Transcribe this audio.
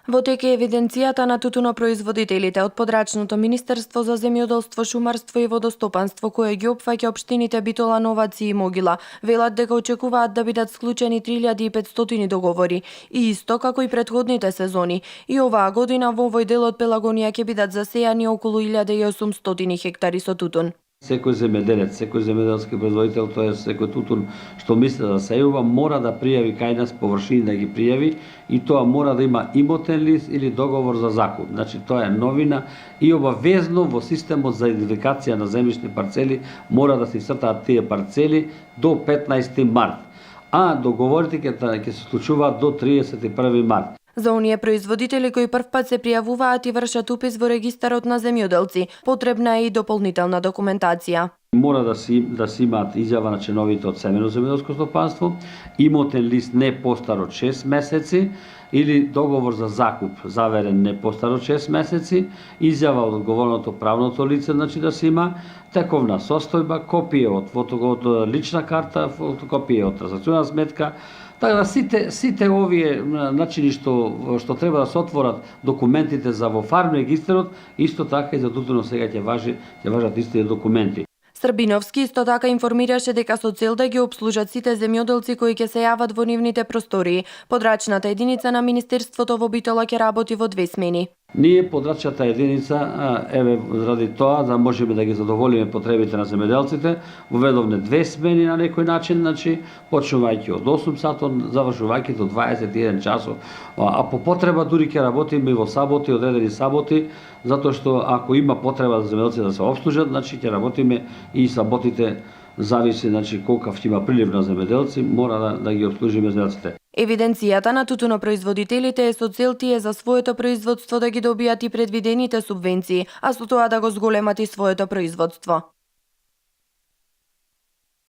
Во тек е евиденцијата на тутунопроизводителите од подрачното Министерство за земјоделство, шумарство и водостопанство, кое ги опфаќа општините Битола, Новаци и Могила. Велат дека очекуваат да бидат склучени 3500 договори, и исто како и претходните сезони. И оваа година во овој дел од Пелагонија ќе бидат засејани околу 1800 хектари со тутун. Секој земјоделец, секој земјоделски производител, тоа е секој тутун што мисли да сејува, мора да пријави кај нас површини да ги пријави и тоа мора да има имотен лист или договор за закуп. Значи тоа е новина и обавезно во системот за идентификација на земјишни парцели мора да се исцртаат тие парцели до 15 март, а договорите ќе се случуваат до 31 март. За оние производители кои првпат се пријавуваат и вршат упис во регистарот на земјоделци, потребна е и дополнителна документација. Мора да си имаат изјава на членовите од семејно земјоделско стопанство, имотен лист не постар од 6 месеци или договор за закуп заверен не постар од 6 месеци, изјава од одговорното правното лице, значи да се има тековна состојба, копие од лична карта, копие од трансакционална сметка. Така да сите овие начини што треба да се отворат документите за во фарм регистрот, исто така и за тутуно сега ќе важат истите документи. Србиновски исто така информираше дека со цел да ги обслужат сите земјоделци кои ќе се јават во нивните простории, подрачната единица на Министерството во Битола ќе работи во 2 смени. Ние подрачната единица, заради тоа да можеме да ги задоволиме потребите на земјоделците, воведовме 2 смени на некој начин, значи почнувајќи од 8 сатот, завршувајќи до 21 часов, а по потреба дури ќе работиме и во саботи, одредени саботи, затоа што ако има потреба за земјоделците да се обслужат, значи ќе работиме и саботите, зависи значи колкав ќе има прилив на земјоделци, мора да ги обслужиме земјоделците. Евиденцијата на тутунопроизводителите е со цел тие за своето производство да ги добијат и предвидените субвенции, а со тоа да го зголемат и своето производство.